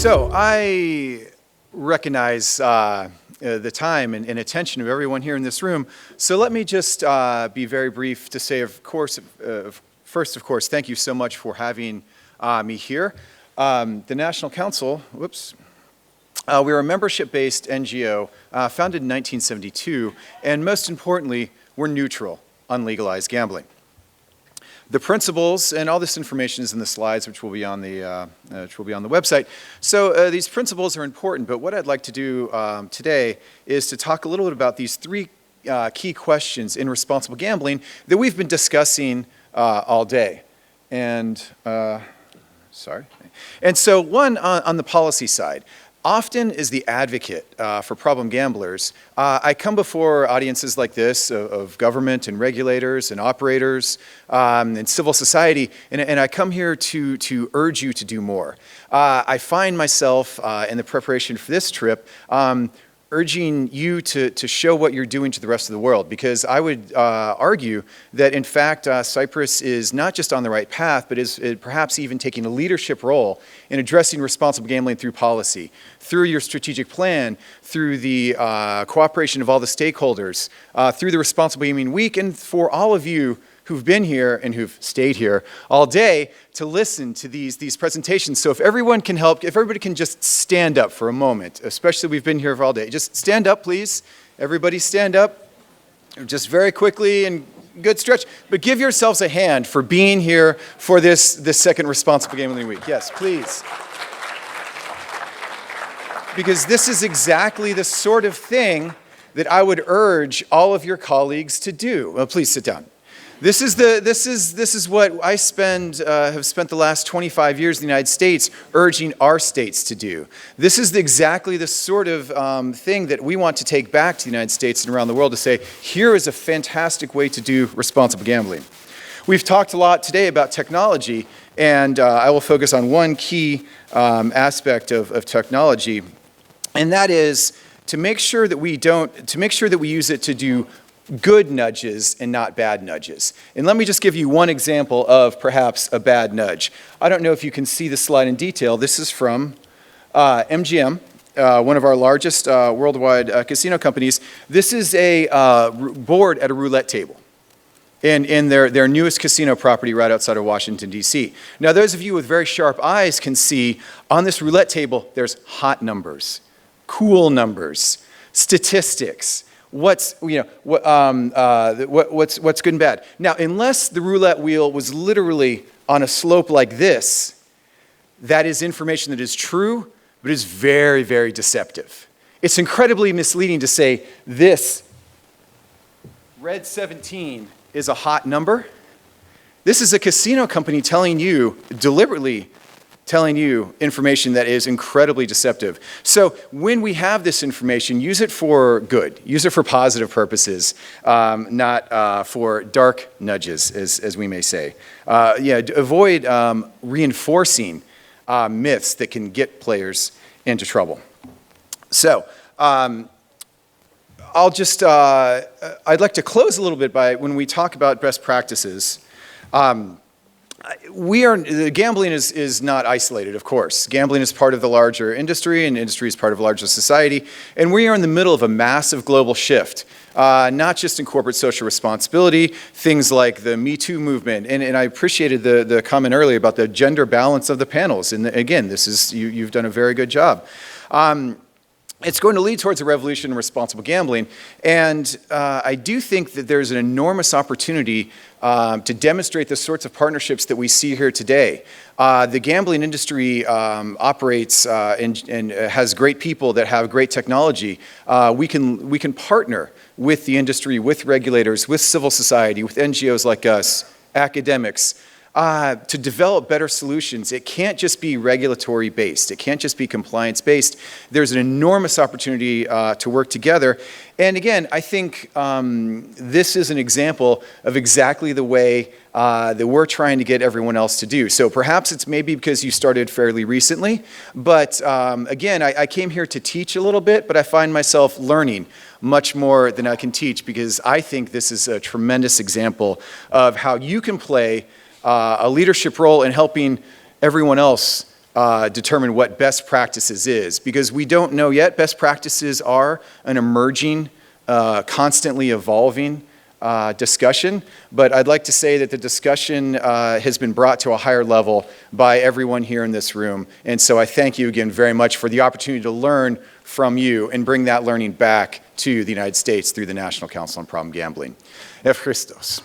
So I recognize the time and attention of everyone here in this room. So let me just be very brief to say, first, of course, thank you so much for having me here. The National Council, we're a membership-based NGO founded in 1972, and most importantly, we're neutral on legalized gambling. The principles, and all this information is in the slides, which will be on the website. So these principles are important, but what I'd like to do today is to talk a little bit about these three key questions in responsible gambling that we've been discussing all day. And so one on the policy side. Often as the advocate for problem gamblers, I come before audiences like this of government and regulators and operators and civil society, and I come here to urge you to do more. I find myself in the preparation for this trip urging you to show what you're doing to the rest of the world, because I would argue that in fact Cyprus is not just on the right path, but is perhaps even taking a leadership role in addressing responsible gambling through policy, through your strategic plan, through the cooperation of all the stakeholders, through the Responsible Gaming Week, and for all of you who've been here and who've stayed here all day to listen to these presentations. So if everyone can help, if everybody can just stand up for a moment, especially we've been here for all day. Just stand up, please. Everybody stand up, just very quickly, and good stretch. But give yourselves a hand for being here for this second Responsible Gambling Week. Yes, please. Because this is exactly the sort of thing that I would urge all of your colleagues to do. Well, please sit down. This is what I have spent the last 25 years in the United States urging our states to do. This is exactly the sort of thing that we want to take back to the United States and around the world to say, here is a fantastic way to do responsible gambling. We've talked a lot today about technology, and I will focus on one key aspect of technology, and that is to make sure that we use it to do good nudges and not bad nudges. And let me just give you one example of perhaps a bad nudge. I don't know if you can see the slide in detail. This is from MGM, one of our largest worldwide casino companies. This is a board at a roulette table in their newest casino property right outside of Washington, D.C. Now, those of you with very sharp eyes can see on this roulette table, there's hot numbers, cool numbers, statistics, what's good and bad. Now, unless the roulette wheel was literally on a slope like this, that is information that is true, but is very, very deceptive. It's incredibly misleading to say this red 17 is a hot number. This is a casino company deliberately telling you information that is incredibly deceptive. So when we have this information, use it for good. Use it for positive purposes, not for dark nudges, as we may say. Avoid reinforcing myths that can get players into trouble. So I'd like to close a little bit by, when we talk about best practices, gambling is not isolated, of course. Gambling is part of the larger industry, and industry is part of a larger society. And we are in the middle of a massive global shift, not just in corporate social responsibility, things like the Me Too movement. And I appreciated the comment earlier about the gender balance of the panels. And again, you've done a very good job. It's going to lead towards a revolution in responsible gambling, and I do think that there's an enormous opportunity to demonstrate the sorts of partnerships that we see here today. The gambling industry operates and has great people that have great technology. We can partner with the industry, with regulators, with civil society, with NGOs like us, academics, to develop better solutions. It can't just be regulatory based. It can't just be compliance based. There's an enormous opportunity to work together. And again, I think this is an example of exactly the way that we're trying to get everyone else to do. So perhaps it's maybe because you started fairly recently, but again, I came here to teach a little bit, but I find myself learning much more than I can teach, because I think this is a tremendous example of how you can play a leadership role in helping everyone else determine what best practices is, because we don't know yet. Best practices are an emerging, constantly evolving discussion, but I'd like to say that the discussion has been brought to a higher level by everyone here in this room. And so I thank you again very much for the opportunity to learn from you and bring that learning back to the United States through the National Council on Problem Gambling. F. Christos.